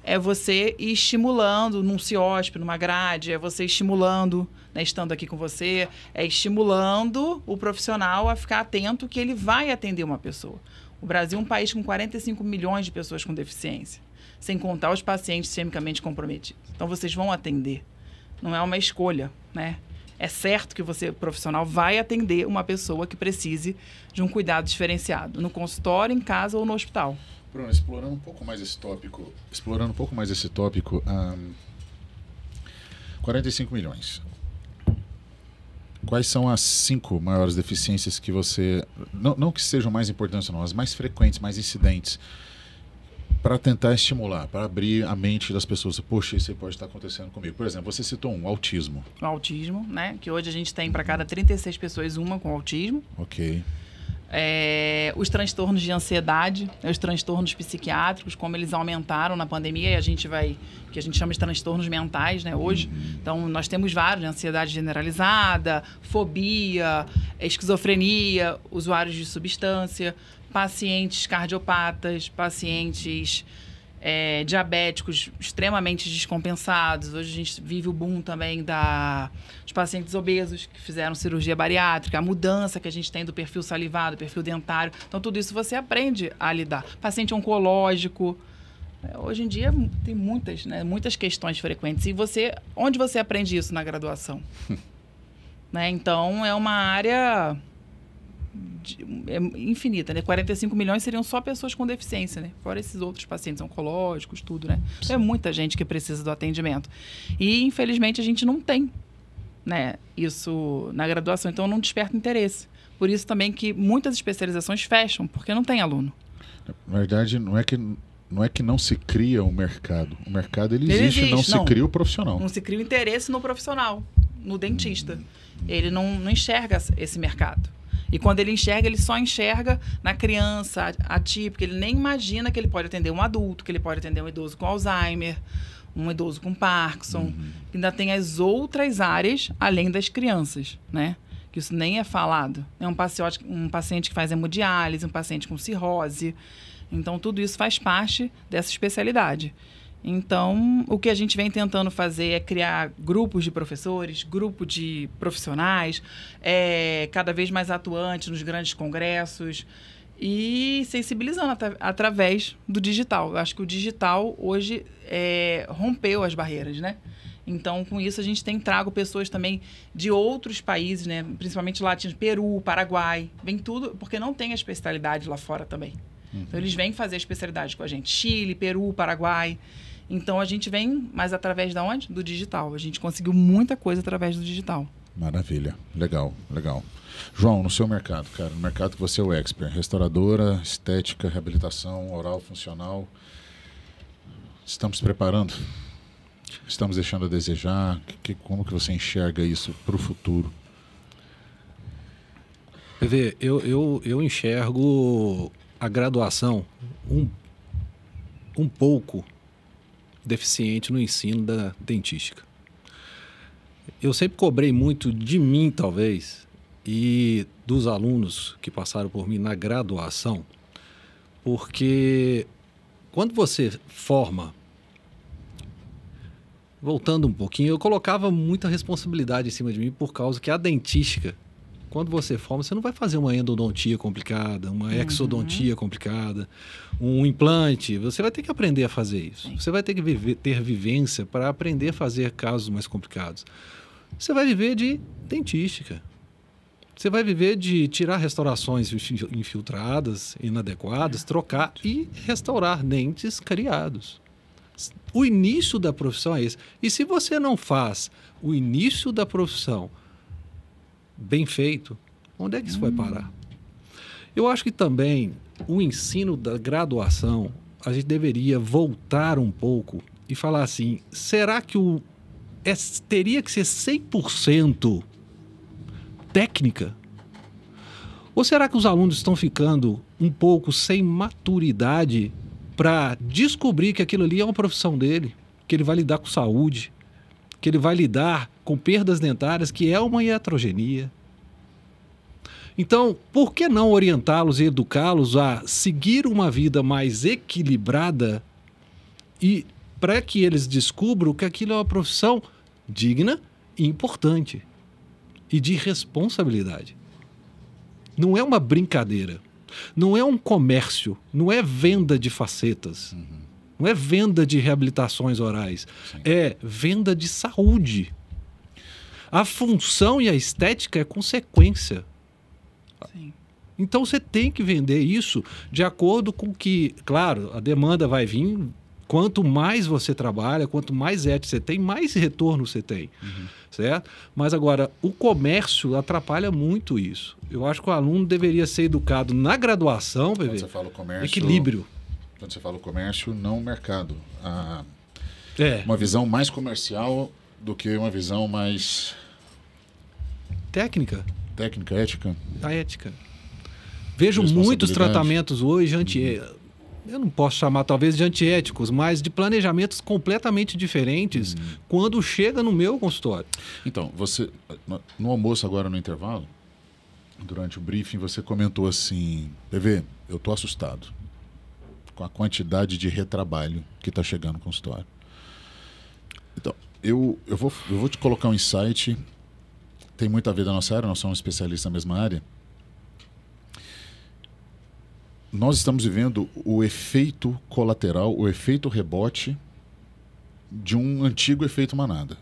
é você ir estimulando num CIOSP, numa grade, é você estimulando, né, estando aqui com você, é estimulando o profissional a ficar atento que ele vai atender uma pessoa. O Brasil é um país com 45 milhões de pessoas com deficiência, sem contar os pacientes sistemicamente comprometidos. Então, vocês vão atender. Não é uma escolha, né? É certo que você, profissional, vai atender uma pessoa que precise de um cuidado diferenciado, no consultório, em casa ou no hospital. Bruno, explorando um pouco mais esse tópico, 45 milhões. Quais são as 5 maiores deficiências que você... Não que sejam mais importantes, não, as mais frequentes, mais incidentes, para tentar estimular, para abrir a mente das pessoas. Poxa, isso aí pode estar acontecendo comigo. Por exemplo, você citou o autismo. O autismo, né? Que hoje a gente tem para cada 36 pessoas uma com autismo. Ok. Os transtornos de ansiedade, os transtornos psiquiátricos, como eles aumentaram na pandemia, e a gente que a gente chama de transtornos mentais, né, hoje. Então, nós temos vários, né, ansiedade generalizada, fobia, esquizofrenia, usuários de substância, pacientes cardiopatas, pacientes diabéticos extremamente descompensados. Hoje a gente vive o boom também dos pacientes obesos que fizeram cirurgia bariátrica, a mudança que a gente tem do perfil salivado, do perfil dentário. Então, tudo isso você aprende a lidar. Paciente oncológico. Hoje em dia tem muitas questões frequentes. E onde você aprende isso na graduação? Né? Então, é uma área... infinita, né? 45 milhões seriam só pessoas com deficiência, né? Fora esses outros pacientes oncológicos, tudo, né? É muita gente que precisa do atendimento. E, infelizmente, a gente não tem, né, isso na graduação, então não desperta interesse. Por isso também que muitas especializações fecham, porque não tem aluno. Na verdade, não é que não se cria um mercado. O mercado ele existe, não se cria o profissional. Não se cria o interesse no profissional, no dentista. Ele não enxerga esse mercado. E quando ele enxerga, ele só enxerga na criança atípica. Ele nem imagina que ele pode atender um adulto, que ele pode atender um idoso com Alzheimer, um idoso com Parkinson. Ainda tem as outras áreas, além das crianças, né? Que isso nem é falado. É um paciente que faz hemodiálise, um paciente com cirrose. Então, tudo isso faz parte dessa especialidade. Então, o que a gente vem tentando fazer é criar grupos de professores, grupo de profissionais, cada vez mais atuantes nos grandes congressos e sensibilizando através do digital. Eu acho que o digital hoje rompeu as barreiras, né? Então, com isso, a gente tem trago pessoas também de outros países, né? Principalmente latinos, Peru, Paraguai, vem tudo, porque não tem a especialidade lá fora também. Então, eles vêm fazer a especialidade com a gente. Chile, Peru, Paraguai. Então, a gente vem, mas através de onde? Do digital. A gente conseguiu muita coisa através do digital. Maravilha. Legal, legal. João, no seu mercado, cara, no mercado que você é o expert, restauradora, estética, reabilitação, oral, funcional, estamos preparando? Estamos deixando a desejar? Como que você enxerga isso para o futuro? PV, eu enxergo a graduação um pouco deficiente no ensino da dentística. Eu sempre cobrei muito de mim, talvez, e dos alunos que passaram por mim na graduação, porque quando você forma, voltando um pouquinho, eu colocava muita responsabilidade em cima de mim por causa que a dentística, quando você forma, você não vai fazer uma endodontia complicada, uma exodontia complicada, um implante. Você vai ter que aprender a fazer isso. Sim. Você vai ter que ter vivência para aprender a fazer casos mais complicados. Você vai viver de dentística. Você vai viver de tirar restaurações infiltradas, inadequadas, trocar e restaurar dentes cariados. O início da profissão é esse. E se você não faz o início da profissão bem feito, onde é que isso vai parar? Eu acho que também o ensino da graduação, a gente deveria voltar um pouco e falar assim, será que teria que ser 100% técnica? Ou será que os alunos estão ficando um pouco sem maturidade para descobrir que aquilo ali é uma profissão dele, que ele vai lidar com saúde, que ele vai lidar com perdas dentárias, que é uma iatrogenia? Então, por que não orientá-los e educá-los a seguir uma vida mais equilibrada e para que eles descubram que aquilo é uma profissão digna e importante e de responsabilidade? Não é uma brincadeira, não é um comércio, não é venda de facetas, não é venda de reabilitações orais, sim, é venda de saúde. A função e a estética é consequência. Sim. Então você tem que vender isso de acordo com que, claro, a demanda vai vir. Quanto mais você trabalha, quanto mais ética você tem, mais retorno você tem, certo? Mas agora, o comércio atrapalha muito isso. Eu acho que o aluno deveria ser educado na graduação, quando você fala comércio, equilíbrio. Quando você fala comércio, não mercado. Uma visão mais comercial do que uma visão mais... Técnica, ética. A ética. Vejo muitos tratamentos hoje eu não posso chamar talvez de antiéticos, mas de planejamentos completamente diferentes quando chega no meu consultório. Então, você, no almoço agora no intervalo, durante o briefing, você comentou assim, PV, eu estou assustado com a quantidade de retrabalho que está chegando no consultório. Então, eu vou te colocar um insight, tem muito a ver da nossa área, nós somos especialistas na mesma área. Nós estamos vivendo o efeito colateral, o efeito rebote de um antigo efeito manada.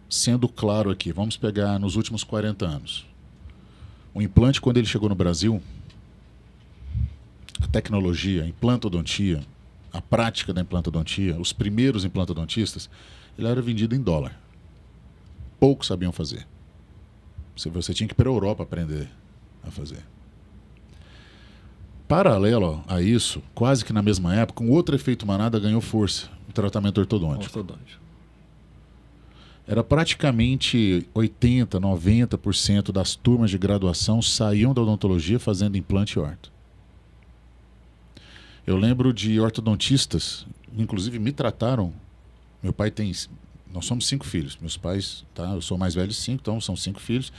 Sendo claro aqui, vamos pegar nos últimos 40 anos. O implante, quando ele chegou no Brasil, a tecnologia, a implantodontia, a prática da implantodontia, os primeiros implantodontistas, ele era vendido em dólar. Poucos sabiam fazer. Você tinha que ir para a Europa aprender a fazer. Paralelo a isso, quase que na mesma época, um outro efeito manada ganhou força, o tratamento ortodôntico. Era praticamente 80%, 90% das turmas de graduação saíam da odontologia fazendo implante e orto. Eu lembro de ortodontistas, inclusive me trataram, meu pai tem, nós somos 5 filhos, meus pais, tá? Eu sou mais velho de 5, então são 5 filhos.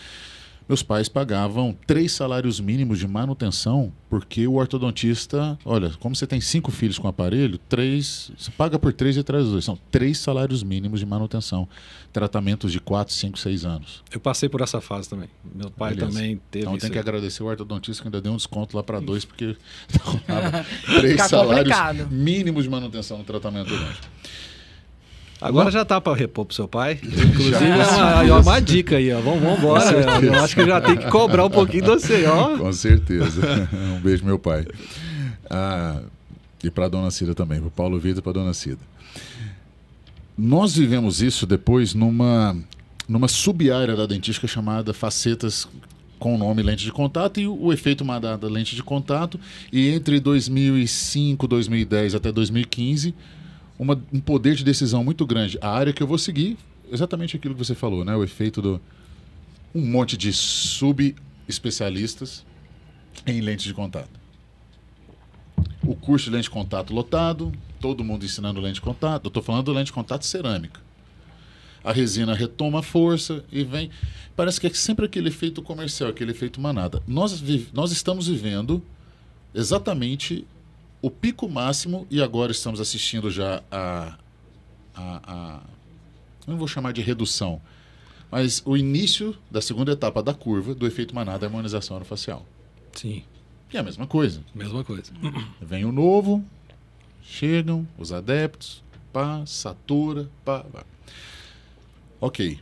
Meus pais pagavam 3 salários mínimos de manutenção, porque o ortodontista, olha, como você tem 5 filhos com aparelho, 3, você paga por 3 e traz 2. São 3 salários mínimos de manutenção. Tratamentos de 4, 5, 6 anos. Eu passei por essa fase também. Meu pai também teve então isso. Tem que agradecer o ortodontista que ainda deu um desconto lá para 2, porque 3 salários mínimos de manutenção no tratamento odontológico. Agora já tá para repor pro seu pai. Inclusive, é uma dica aí, ó. Vamos embora. Eu acho que já tem que cobrar um pouquinho de você, ó. Com certeza. Um beijo, meu pai. E para a dona Cida também, para o Paulo Vitor e para a dona Cida. Nós vivemos isso depois numa sub-área da dentística chamada facetas, com o nome lente de contato, e o efeito da lente de contato. E entre 2005, 2010 até 2015, um poder de decisão muito grande. A área que eu vou seguir, exatamente aquilo que você falou, né? O efeito um monte de sub-especialistas em lente de contato. O curso de lente de contato lotado, todo mundo ensinando lente de contato. Eu estou falando de lente de contato cerâmica. A resina retoma a força e vem... Parece que é sempre aquele efeito comercial, aquele efeito manada. Nós estamos vivendo exatamente o pico máximo, e agora estamos assistindo já não vou chamar de redução, mas o início da segunda etapa da curva do efeito manada e harmonização orofacial. Sim. Que é a mesma coisa. Mesma coisa. Vem o novo, chegam os adeptos, pá, satura, pá. Ok.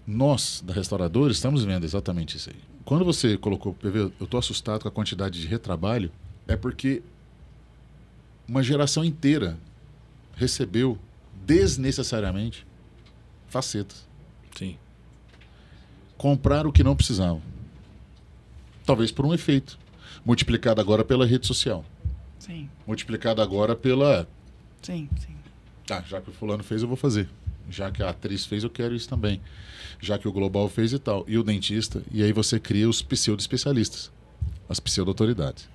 Nós, da restauradora, estamos vendo exatamente isso aí. Quando você colocou o PV, eu estou assustado com a quantidade de retrabalho, é porque uma geração inteira recebeu desnecessariamente facetas. Sim. Compraram o que não precisavam. Talvez por um efeito. Multiplicado agora pela rede social. Sim. Multiplicado agora pela... Sim. Já que o fulano fez, eu vou fazer. Já que a atriz fez, eu quero isso também. Já que o global fez e tal. E o dentista. E aí você cria os pseudo-especialistas. As pseudo-autoridades.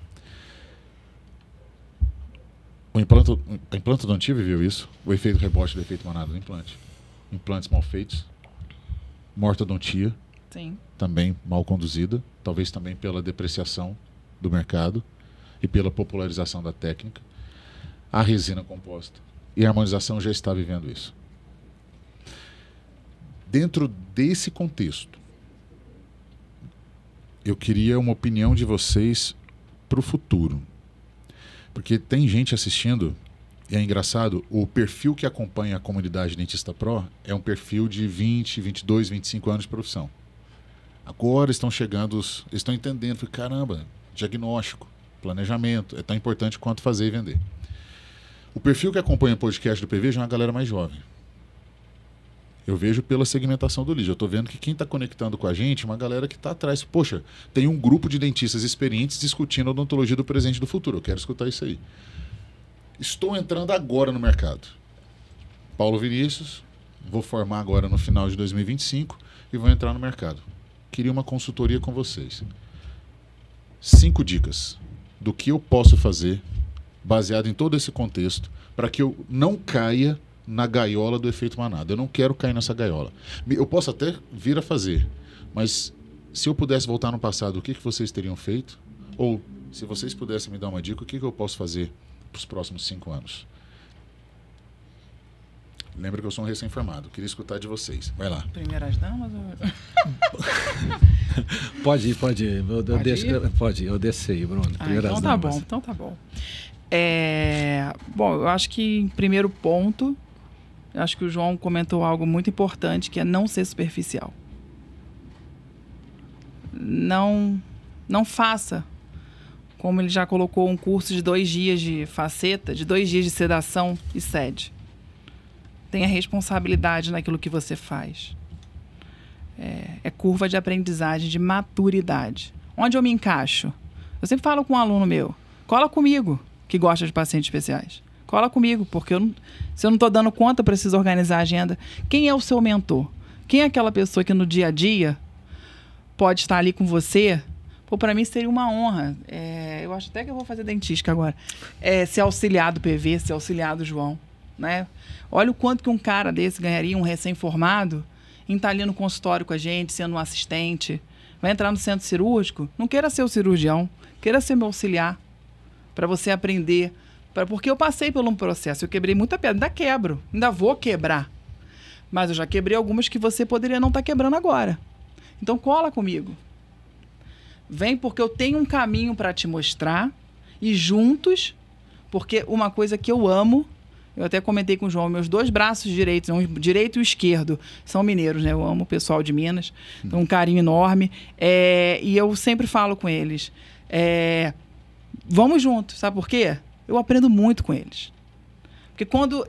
A implantodontia viu isso. O efeito rebote do efeito manada do implante. Implantes mal feitos. Mortodontia. Sim. Também mal conduzida. Talvez também pela depreciação do mercado e pela popularização da técnica. A resina composta. E a harmonização já está vivendo isso. Dentro desse contexto, eu queria uma opinião de vocês para o futuro. Porque tem gente assistindo, e é engraçado, o perfil que acompanha a comunidade Dentista Pro é um perfil de 20, 22, 25 anos de profissão. Agora estão chegando, estão entendendo, caramba, diagnóstico, planejamento, é tão importante quanto fazer e vender. O perfil que acompanha o podcast do PV já é uma galera mais jovem. Eu vejo pela segmentação do lead. Eu estou vendo que quem está conectando com a gente é uma galera que está atrás. Poxa, tem um grupo de dentistas experientes discutindo a odontologia do presente e do futuro. Eu quero escutar isso aí. Estou entrando agora no mercado. Paulo Vinícius, vou formar agora no final de 2025 e vou entrar no mercado. Queria uma consultoria com vocês. 5 dicas do que eu posso fazer, baseado em todo esse contexto, para que eu não caia na gaiola do efeito manada. Eu não quero cair nessa gaiola. Eu posso até vir a fazer, mas se eu pudesse voltar no passado, o que vocês teriam feito? Ou, se vocês pudessem me dar uma dica, o que eu posso fazer para os próximos 5 anos? Lembra que eu sou um recém-formado. Queria escutar de vocês. Vai lá. Primeiras damas? Pode ir. Eu desço aí, Bruno. Então tá bom. Bom, eu acho que em primeiro ponto, eu acho que o João comentou algo muito importante, que é não ser superficial. Não faça, como ele já colocou, um curso de 2 dias de faceta, de 2 dias de sedação e sede. Tenha responsabilidade naquilo que você faz. É curva de aprendizagem, de maturidade. Onde eu me encaixo? Eu sempre falo com um aluno meu, cola comigo, que gosta de pacientes especiais. Cola comigo, porque se eu não estou dando conta, eu preciso organizar a agenda. Quem é o seu mentor? Quem é aquela pessoa que no dia a dia pode estar ali com você? Para mim seria uma honra. Eu acho até que eu vou fazer dentística agora. Ser auxiliar do PV, ser auxiliar do João. Né? Olha o quanto que um cara desse ganharia, um recém-formado, em estar ali no consultório com a gente, sendo um assistente. Vai entrar no centro cirúrgico, não queira ser o cirurgião, queira ser meu auxiliar, para você aprender. Porque eu passei por um processo, eu quebrei muita pedra, ainda quebro, ainda vou quebrar. Mas eu já quebrei algumas que você poderia não estar quebrando agora. Então cola comigo. Vem, porque eu tenho um caminho para te mostrar, e juntos, porque uma coisa que eu amo, eu até comentei com o João, meus 2 braços direitos, o direito e o esquerdo, são mineiros, né? Eu amo o pessoal de Minas, tenho um carinho enorme. E eu sempre falo com eles, vamos juntos, sabe por quê? Eu aprendo muito com eles. Porque quando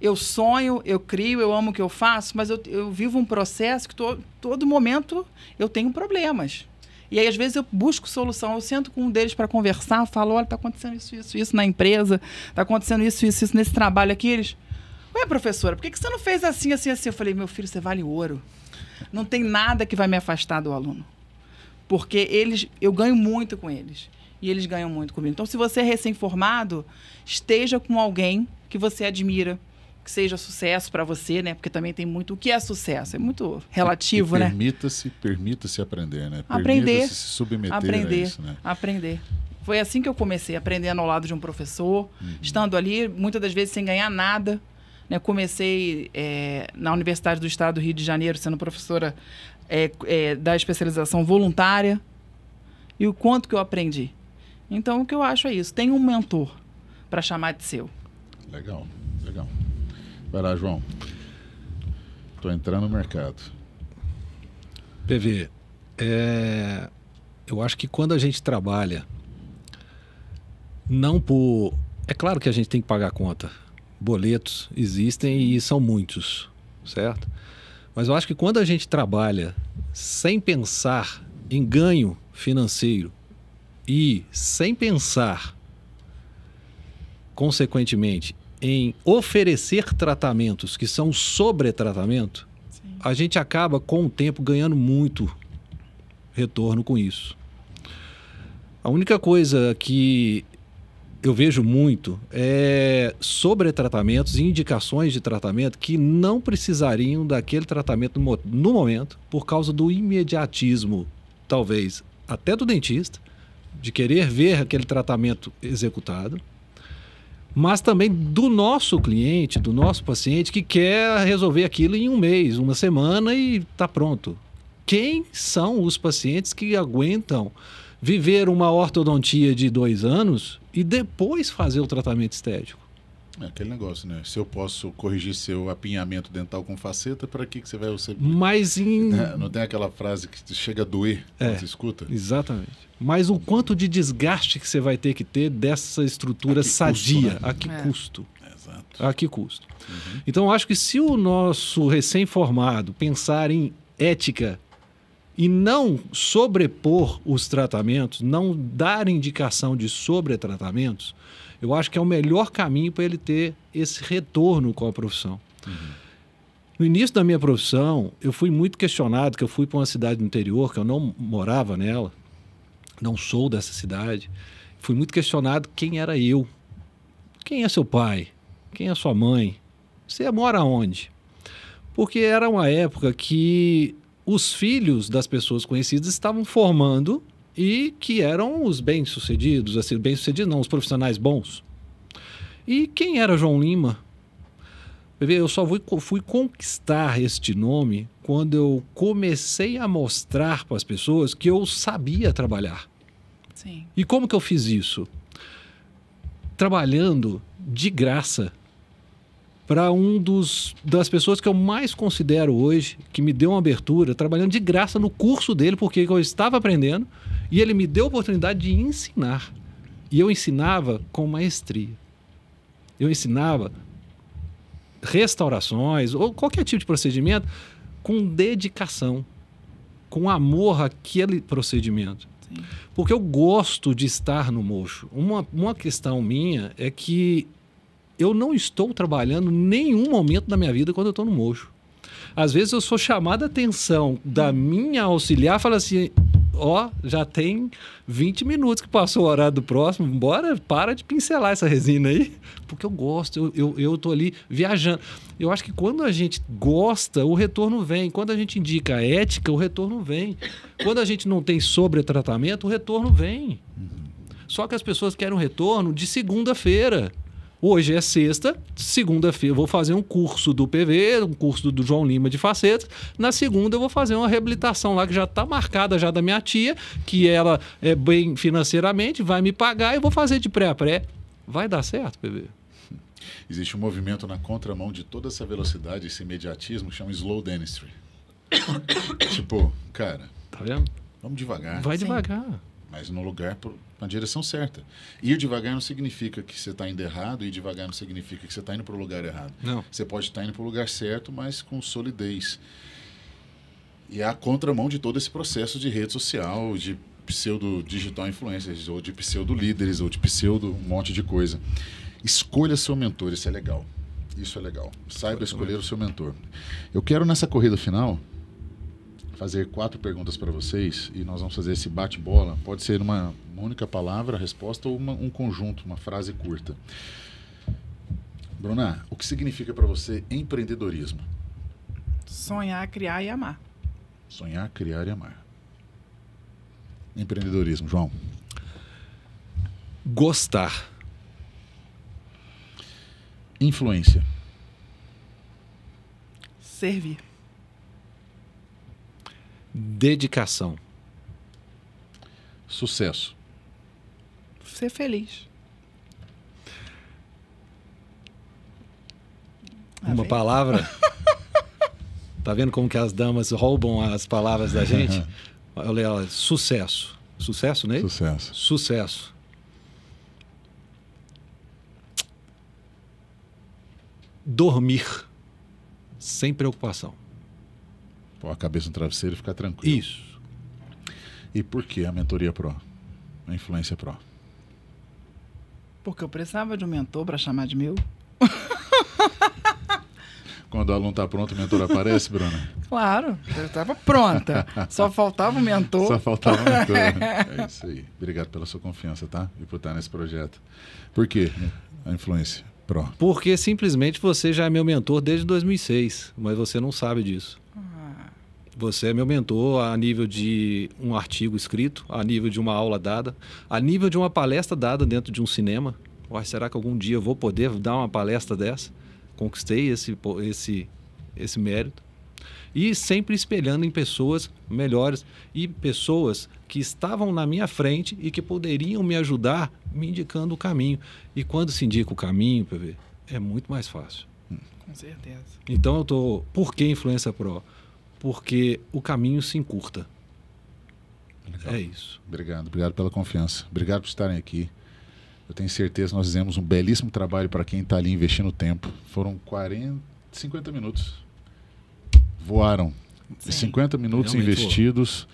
Eu sonho, eu crio, eu amo o que eu faço, mas eu vivo um processo que todo momento eu tenho problemas. E aí, às vezes, eu busco solução. Eu sento com um deles para conversar, falo, olha, está acontecendo isso na empresa, está acontecendo isso nesse trabalho aqui. Eles, ué, professora, por que você não fez assim? Eu falei, meu filho, você vale ouro. Não tem nada que vai me afastar do aluno. Porque eu ganho muito com eles. E eles ganham muito comigo. Então, se você é recém-formado, esteja com alguém que você admira, que seja sucesso para você, né? Porque também tem muito... O que é sucesso? É muito relativo, né? Permita-se aprender, né? Aprender. Permita-se se submeter a isso, né? Aprender. Foi assim que eu comecei, aprendendo ao lado de um professor, estando ali, muitas das vezes sem ganhar nada. Né? Comecei na Universidade do Estado do Rio de Janeiro, sendo professora da especialização voluntária. E o quanto que eu aprendi. Então, o que eu acho é isso. Tem um mentor para chamar de seu. Legal. Vai lá, João. Estou entrando no mercado. PV, eu acho que quando a gente trabalha, não por... É claro que a gente tem que pagar conta. Boletos existem e são muitos, certo? Mas eu acho que quando a gente trabalha sem pensar em ganho financeiro e sem pensar, consequentemente, em oferecer tratamentos que são sobretratamento, a gente acaba com o tempo ganhando muito retorno com isso. A única coisa que eu vejo muito é sobretratamentos e indicações de tratamento que não precisariam daquele tratamento no momento por causa do imediatismo, talvez até do dentista, de querer ver aquele tratamento executado, mas também do nosso cliente, do nosso paciente que quer resolver aquilo em um mês, uma semana e está pronto. Quem são os pacientes que aguentam viver uma ortodontia de 2 anos e depois fazer o tratamento estético? É aquele negócio, né? Se eu posso corrigir seu apinhamento dental com faceta, para que você vai... Mas não tem aquela frase que chega a doer quando você escuta? Exatamente. Mas o quanto de desgaste que você vai ter que ter dessa estrutura sadia. A que custo? Exato. A que custo? Então, eu acho que se o nosso recém-formado pensar em ética e não sobrepor os tratamentos, não dar indicação de sobretratamentos, eu acho que é o melhor caminho para ele ter esse retorno com a profissão. No início da minha profissão, eu fui muito questionado, que eu fui para uma cidade do interior, que eu não morava nela, não sou dessa cidade. Fui muito questionado quem era eu. Quem é seu pai? Quem é sua mãe? Você mora onde? Porque era uma época que os filhos das pessoas conhecidas estavam formando e que eram os bem-sucedidos, assim, bem-sucedidos não, os profissionais bons. E quem era João Lima? Eu só fui conquistar este nome quando eu comecei a mostrar para as pessoas que eu sabia trabalhar. Sim. E como que eu fiz isso? Trabalhando de graça para das pessoas que eu mais considero hoje, que me deu uma abertura, trabalhando de graça no curso dele, porque eu estava aprendendo, e ele me deu a oportunidade de ensinar. E eu ensinava com maestria. Eu ensinava restaurações ou qualquer tipo de procedimento com dedicação, com amor àquele procedimento. Sim. Porque eu gosto de estar no mocho. Uma questão minha é que eu não estou trabalhando em nenhum momento da minha vida quando eu estou no mocho. Às vezes eu sou chamado a atenção da minha auxiliar, fala assim, já tem 20 minutos que passou o horário do próximo, para de pincelar essa resina aí, porque eu gosto, eu estou ali viajando. Eu acho que quando a gente gosta, o retorno vem. Quando a gente indica a ética, o retorno vem. Quando a gente não tem sobretratamento, o retorno vem. Só que as pessoas querem um retorno de segunda-feira. Hoje é sexta, segunda-feira eu vou fazer um curso do PV, um curso do João Lima de facetas. Na segunda eu vou fazer uma reabilitação lá que já está marcada já da minha tia, que ela é bem financeiramente, vai me pagar e eu vou fazer de pré a pré. Vai dar certo, PV? Existe um movimento na contramão de toda essa velocidade, esse imediatismo, que chama slow dentistry. Tipo, cara, tá vendo? Vamos devagar. Vai devagar. mas no lugar, na direção certa. Ir devagar não significa que você está indo errado, ir devagar não significa que você está indo para o lugar errado. Não. Você pode estar indo para o lugar certo, mas com solidez. E é a contramão de todo esse processo de rede social, de pseudo-digital influencers, ou de pseudo-líderes, ou de pseudo um monte de coisa. Escolha seu mentor, isso é legal. Isso é legal. Saiba escolher o seu mentor. Eu quero, nessa corrida final, fazer 4 perguntas para vocês e nós vamos fazer esse bate-bola. Pode ser uma única palavra, a resposta, ou um conjunto, uma frase curta. Bruna, o que significa para você empreendedorismo? Sonhar, criar e amar. Sonhar, criar e amar. Empreendedorismo, João. Gostar. Influência. Servir. Dedicação. Sucesso. Ser feliz. Uma palavra. Tá vendo como que as damas roubam as palavras da gente? Olha ela, sucesso. Sucesso, né? Sucesso. Sucesso. Dormir. Sem preocupação. Pôr a cabeça no travesseiro e ficar tranquilo. Isso. E por que a mentoria Pro? A influência Pro? Porque eu precisava de um mentor para chamar de meu. Quando o aluno está pronto, o mentor aparece, Bruna? Claro, eu estava pronta. Só faltava o mentor. Só faltava o mentor. É isso aí. Obrigado pela sua confiança, tá? E por estar nesse projeto. Por quê a influência Pro? Porque simplesmente você já é meu mentor desde 2006, mas você não sabe disso. Você é meu mentor a nível de um artigo escrito, a nível de uma aula dada, a nível de uma palestra dada dentro de um cinema. Uai, será que algum dia eu vou poder dar uma palestra dessa? Conquistei esse mérito. E sempre espelhando em pessoas melhores e pessoas que estavam na minha frente e que poderiam me ajudar me indicando o caminho. E quando se indica o caminho, PV, é muito mais fácil. Com certeza. Então eu tô... Por que Influência Pro? Porque o caminho se encurta. Legal. É isso. Obrigado pela confiança. Obrigado por estarem aqui. Eu tenho certeza que nós fizemos um belíssimo trabalho para quem está ali investindo tempo. Foram 50 minutos. Voaram. Sim. 50 minutos Realmente investidos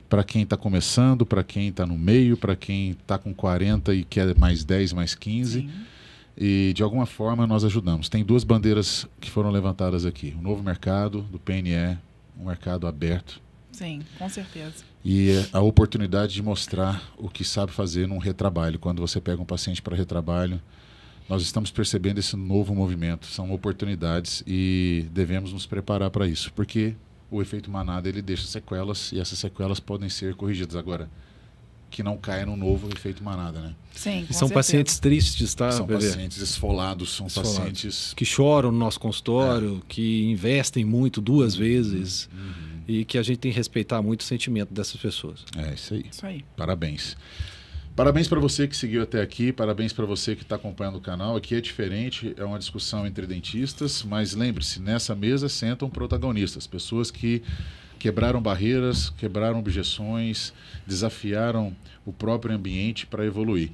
para quem está começando, para quem está no meio, para quem está com 40 e quer mais 10, mais 15. Sim. E de alguma forma nós ajudamos. Tem 2 bandeiras que foram levantadas aqui. O novo mercado do PNE, um mercado aberto. Sim, com certeza. E a oportunidade de mostrar o que sabe fazer num retrabalho. Quando você pega um paciente para retrabalho, nós estamos percebendo esse novo movimento. São oportunidades e devemos nos preparar para isso. Porque o efeito manada ele deixa sequelas e essas sequelas podem ser corrigidas. Agora, que não caia no novo efeito manada, né? Sim, E com são certeza. pacientes tristes, tá? São PV? pacientes esfolados, são Esfolados. pacientes... Que choram no nosso consultório, que investem muito 2 vezes e que a gente tem que respeitar muito o sentimento dessas pessoas. É isso aí. Isso aí. Parabéns. Parabéns para você que seguiu até aqui, parabéns para você que está acompanhando o canal. Aqui é diferente, é uma discussão entre dentistas, mas lembre-se, nessa mesa sentam protagonistas, pessoas que quebraram barreiras, quebraram objeções, desafiaram o próprio ambiente para evoluir.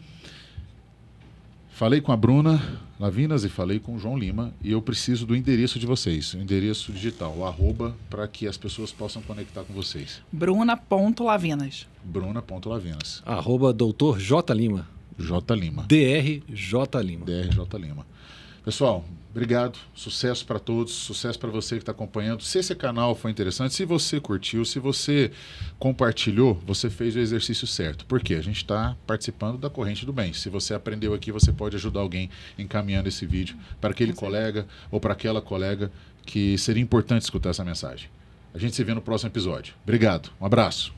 Falei com a Bruna Lavinas e falei com o João Lima e eu preciso do endereço de vocês, o endereço digital, o @ para que as pessoas possam conectar com vocês. Bruna.Lavinas. Bruna.Lavinas. @Dr. J. Lima. J. Lima. Dr. J. Lima. DRJ Lima. Pessoal, obrigado. Sucesso para todos. Sucesso para você que está acompanhando. Se esse canal foi interessante, se você curtiu, se você compartilhou, você fez o exercício certo. Por quê? A gente está participando da corrente do bem. Se você aprendeu aqui, você pode ajudar alguém encaminhando esse vídeo para aquele colega ou para aquela colega que seria importante escutar essa mensagem. A gente se vê no próximo episódio. Obrigado. Um abraço.